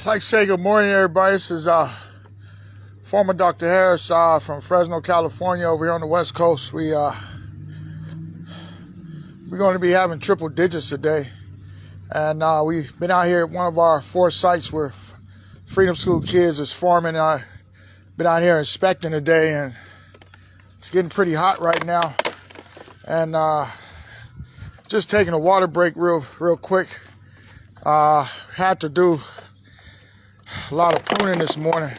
I'd like to say good morning, everybody. This is former Dr. Harris from Fresno, California, over here on the West Coast. We're going to be having triple digits today, and we've been out here at one of our 4 sites where Freedom School kids is farming. I've been out here inspecting today, and it's getting pretty hot right now. And just taking a water break real quick. Had to do a lot of pruning this morning.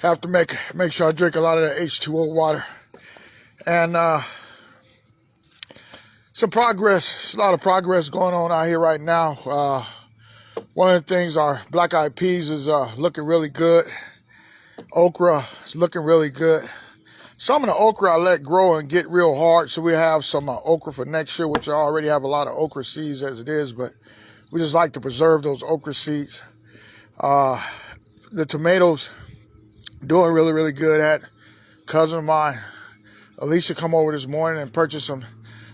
Have to make sure I drink a lot of the H2O water. And some progress, a lot of progress going on out here right now. One of the things, our black-eyed peas is looking really good. Okra is looking really good. Some of the okra I let grow and get real hard, so we have some okra for next year, which I already have a lot of okra seeds as it is, but we just like to preserve those okra seeds. The tomatoes, doing really good. At cousin of mine, Alicia, come over this morning and purchase some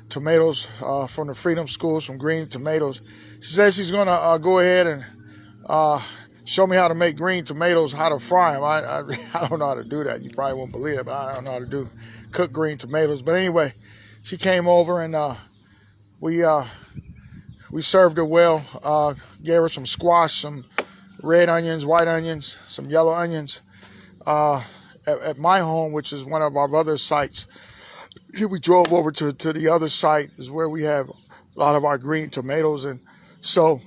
tomatoes from the Freedom School, some green tomatoes. She says she's gonna go ahead and show me how to make green tomatoes, how to fry them. I don't know how to do that. You probably won't believe it, but I don't know how to cook green tomatoes. But anyway, she came over and we served her well. Gave her some squash, some red onions, white onions, some yellow onions. At my home, which is one of our other sites, we drove over to the other site, is where we have a lot of our green tomatoes. And so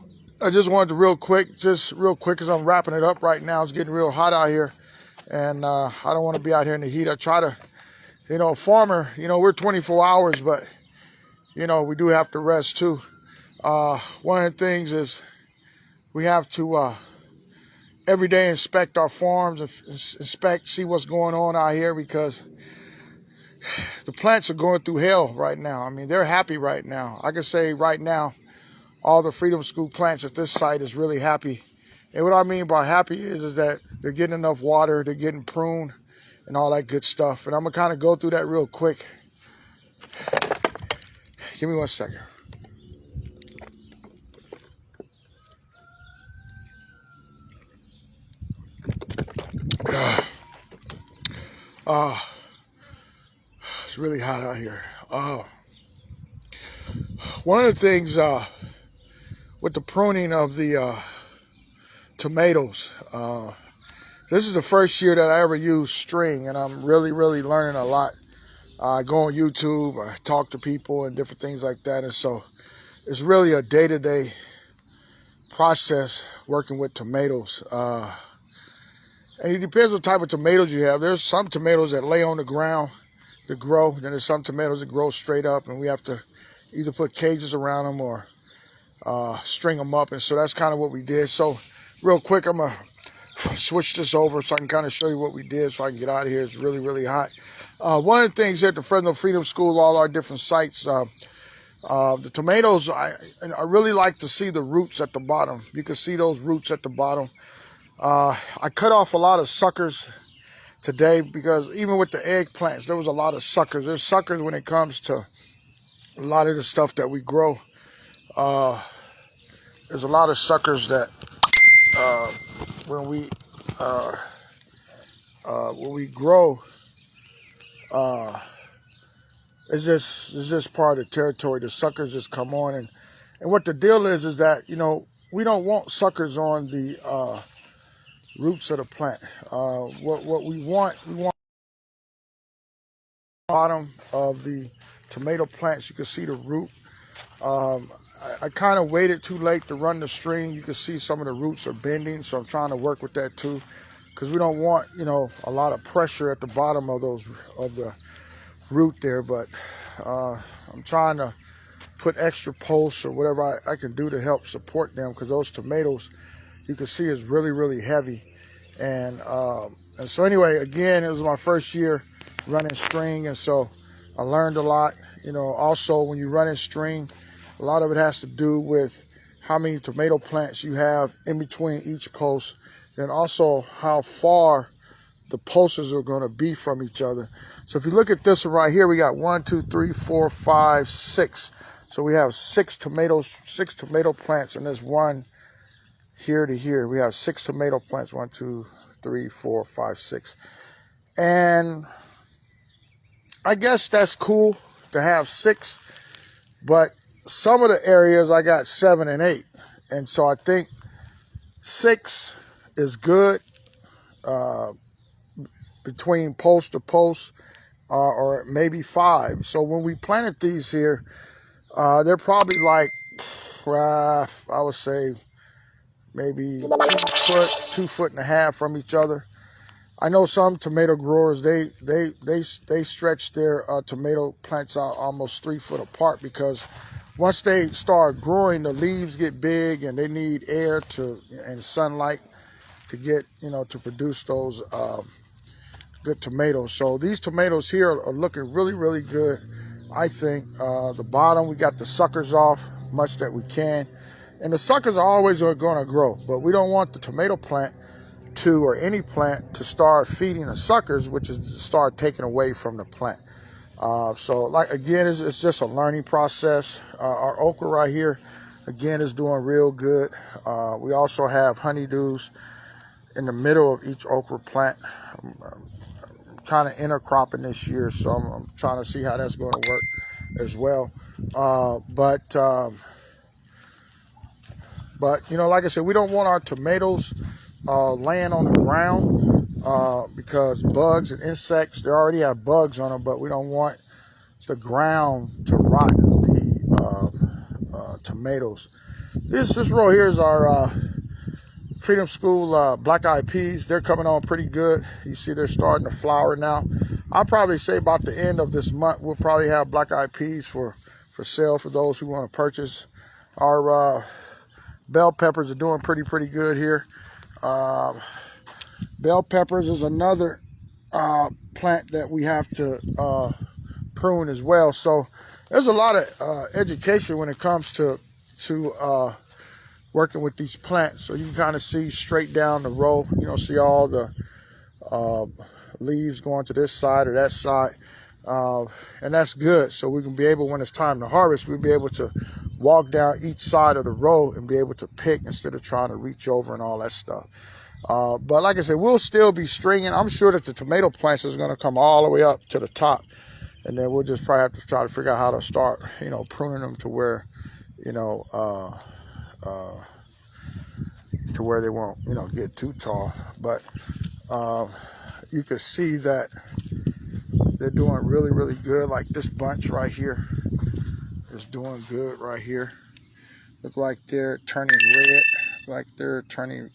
I just wanted to real quick, as I'm wrapping it up right now. It's getting real hot out here, and I don't want to be out here in the heat. I try to, a farmer, we're 24 hours, but, we do have to rest too. One of the things is we have to every day inspect our farms, see what's going on out here, because the plants are going through hell right now. I mean, they're happy right now. I can say right now, all the Freedom School plants at this site is really happy. And what I mean by happy is that they're getting enough water, they're getting pruned, and all that good stuff. And I'm going to kind of go through that real quick. Give me 1 second. It's really hot out here. One of the things with the pruning of the tomatoes, this is the first year that I ever used string, and I'm really learning a lot. I go on YouTube, I talk to people and different things like that, and so it's really a day-to-day process working with tomatoes. And it depends what type of tomatoes you have. There's some tomatoes that lay on the ground to grow. Then there's some tomatoes that grow straight up, and we have to either put cages around them or string them up. And so that's kind of what we did. So real quick, I'm going to switch this over so I can kind of show you what we did so I can get out of here. It's really hot. One of the things at the Fresno Freedom School, all our different sites, the tomatoes, I really like to see the roots at the bottom. You can see those roots at the bottom. I cut off a lot of suckers today, because even with the eggplants, there was a lot of suckers. There's suckers when it comes to a lot of the stuff that we grow. There's a lot of suckers that when we grow, it's just part of the territory. The suckers just come on, and what the deal is that we don't want suckers on the roots of the plant. What we want bottom of the tomato plants. You can see the root. I kind of waited too late to run the string. You can see some of the roots are bending, so I'm trying to work with that too, because we don't want a lot of pressure at the bottom of the root there. But I'm trying to put extra posts or whatever I can do to help support them, because those tomatoes, you can see, is really heavy. And so anyway, again, it was my first year running string, and so I learned a lot. Also, when you run in string, a lot of it has to do with how many tomato plants you have in between each post, and also how far the pulses are going to be from each other. So if you look at this one right here, we got 1, 2, 3, 4, 5, 6. So we have 6 tomato plants, and there's one here to here. We have 6 tomato plants, 1, 2, 3, 4, 5, 6. And I guess that's cool to have 6, but some of the areas I got 7 and 8. And so I think 6 is good between post to post, or maybe 5. So when we planted these here, they're probably like, I would say maybe 2 foot and a half from each other. I know some tomato growers, they stretch their tomato plants out almost 3 foot apart, because once they start growing, the leaves get big and they need air and sunlight to get, to produce those good tomatoes. So these tomatoes here are looking really, really good. I think the bottom, we got the suckers off much that we can. And the suckers are always going to grow, but we don't want the tomato plant or any plant to start feeding the suckers, which is start taking away from the plant. So again, it's just a learning process. Our okra right here, again, is doing real good. We also have honeydews in the middle of each okra plant. I'm kind of intercropping this year, so I'm trying to see how that's going to work as well. But like I said, we don't want our tomatoes laying on the ground because bugs and insects, they already have bugs on them, but we don't want the ground to rot the tomatoes. This row here is our Freedom School black-eyed peas. They're coming on pretty good. You see they're starting to flower now. I'll probably say about the end of this month, we'll probably have black-eyed peas for sale for those who want to purchase. Our bell peppers are doing pretty good here. Bell peppers is another plant that we have to prune as well. So there's a lot of education when it comes to working with these plants. So you can kind of see straight down the row, see all the leaves going to this side or that side. And that's good. So we can be able, when it's time to harvest, we'll be able to walk down each side of the row and be able to pick instead of trying to reach over and all that stuff. But like I said, we'll still be stringing. I'm sure that the tomato plants is going to come all the way up to the top. And then we'll just probably have to try to figure out how to start, pruning them to where, to where they won't, get too tall. But you can see that they're doing really good. Like this bunch right here is doing good right here. Look like they're turning red, like they're trying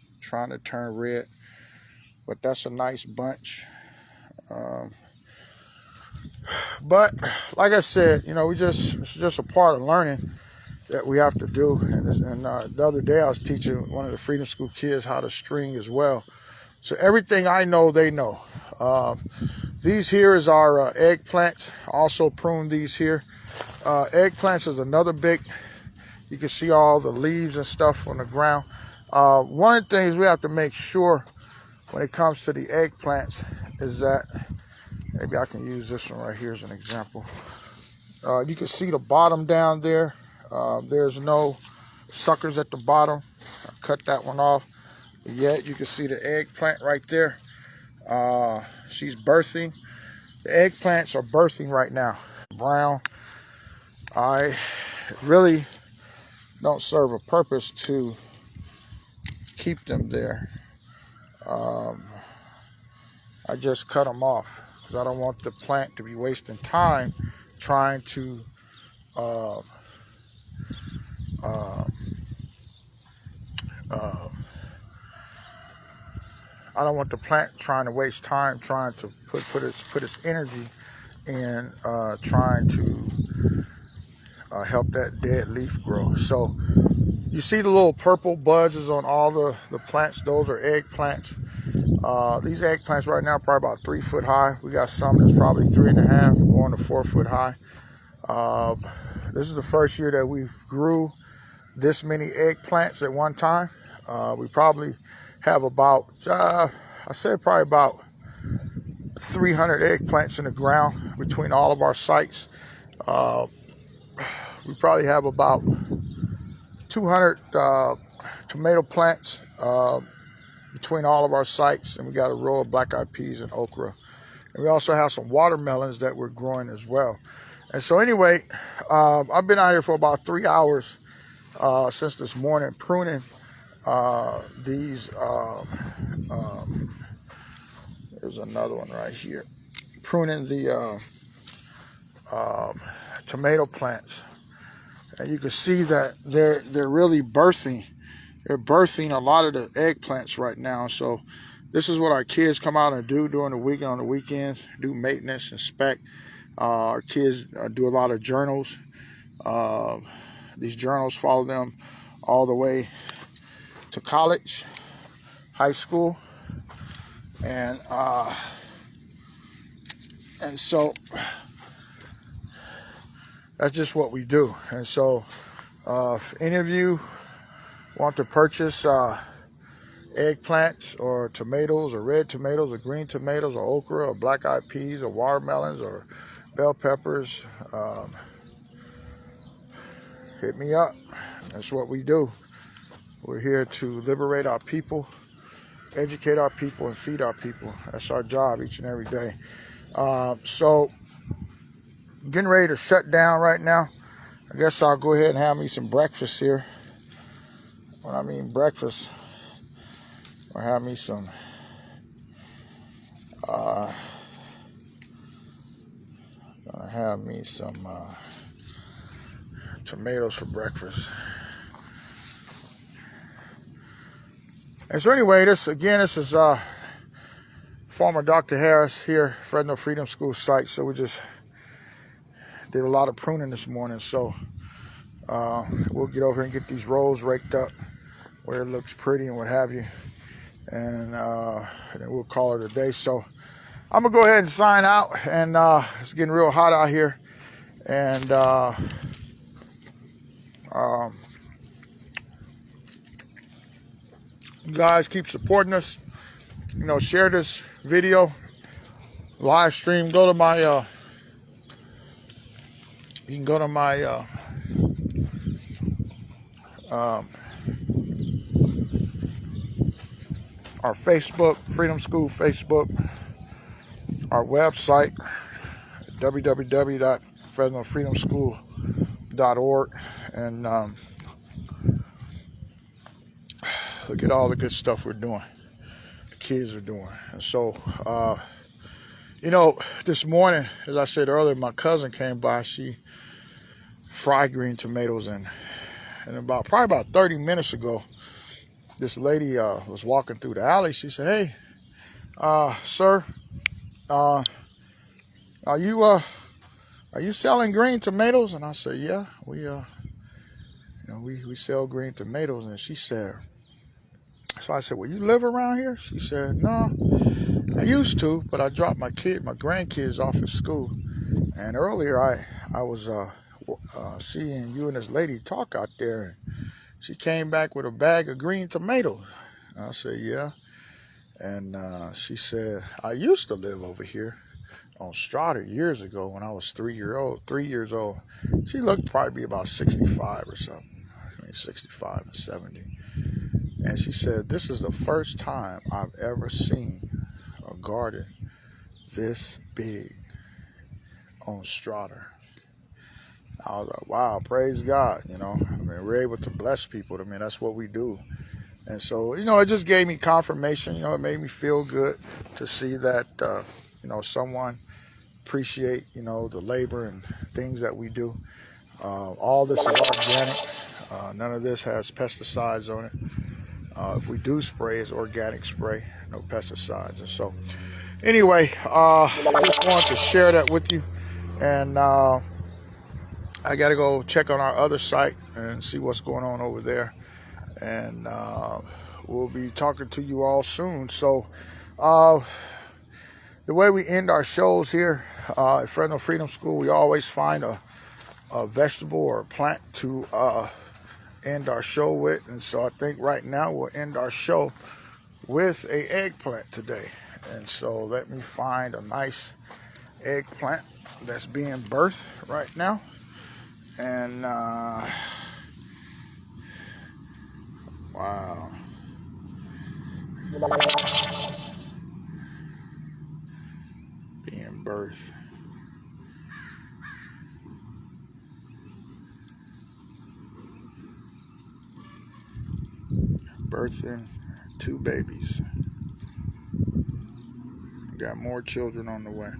to turn red. But that's a nice bunch. But like I said, it's just a part of learning that we have to do. And the other day I was teaching one of the Freedom School kids how to string as well. So everything I know, they know. These here is our eggplants. Also prune these here. Eggplants is another big, you can see all the leaves and stuff on the ground. One of the things we have to make sure when it comes to the eggplants is that, maybe I can use this one right here as an example. You can see the bottom down there. There's no suckers at the bottom. I cut that one off. But yet you can see the eggplant right there. She's birthing. The eggplants are birthing right now. Brown. I really don't serve a purpose to keep them there. I just cut them off because I don't want the plant to be wasting time trying to I don't want the plant trying to waste time trying to put its energy in trying to help that dead leaf grow. So you see the little purple buds on all the plants. Those are eggplants. These eggplants right now are probably about 3 foot high. We got some that's probably 3.5, going to 4 foot high. This is the first year that we grew this many eggplants at one time. We probably have about, I say probably about 300 eggplants in the ground between all of our sites. We probably have about 200 tomato plants between all of our sites, and we got a row of black-eyed peas and okra. And we also have some watermelons that we're growing as well. And so anyway, I've been out here for about 3 hours since this morning pruning these. There's another one right here. Pruning the tomato plants. And you can see that they're really birthing. They're birthing a lot of the eggplants right now. So this is what our kids come out and do during the week and on the weekends. Do maintenance, inspect. Our kids do a lot of journals. These journals follow them all the way to college, high school, and so that's just what we do. And so if any of you want to purchase eggplants or tomatoes or red tomatoes or green tomatoes or okra or black-eyed peas or watermelons or bell peppers, hit me up. That's what we do. We're here to liberate our people, educate our people, and feed our people. That's our job each and every day. So getting ready to shut down right now. I guess I'll go ahead and have me some breakfast here. When I mean breakfast, I'll have me some tomatoes for breakfast. And so anyway, this is former Dr. Harris here, Fresno Freedom School site. So we just did a lot of pruning this morning. So we'll get over here and get these rows raked up where it looks pretty and what have you. And then we'll call it a day. So I'm gonna go ahead and sign out. And it's getting real hot out here. And you guys keep supporting us. You know, share this video, live stream. Go to my you can go to my our Facebook, Freedom School Facebook, our website, www.fresnofreedomschool.org, and look at all the good stuff we're doing, the kids are doing. And so, you know, this morning, as I said earlier, my cousin came by. She fried green tomatoes, and probably about 30 minutes ago, this lady was walking through the alley. She said, "Hey, sir, are you selling green tomatoes?" And I said, "Yeah, we sell green tomatoes." And she said, so I said, "Well, you live around here?" She said, "No, I used to, but I dropped my grandkids off at school. And earlier I was seeing you and this lady talk out there, and she came back with a bag of green tomatoes." I said, "Yeah." And she said, "I used to live over here on Strata years ago when I was 3 years old. She looked probably about 65 or something, 65 and 70. And she said, "This is the first time I've ever seen a garden this big on Strata." I was like, wow, praise God. You know, I mean, we're able to bless people. I mean, that's what we do. And so, you know, it just gave me confirmation. You know, it made me feel good to see that, you know, someone appreciate, you know, the labor and things that we do. All this is organic. None of this has pesticides on it. If we do spray, it's organic spray, no pesticides. And so, anyway, I just wanted to share that with you. And I got to go check on our other site and see what's going on over there. And we'll be talking to you all soon. So the way we end our shows here at Fresno Freedom School, we always find a vegetable or a plant to end our show with. And so I think right now we'll end our show with an eggplant today. And so let me find a nice eggplant that's being birthed right now. And wow. Being birthed. Birthing 2 babies. Got more children on the way.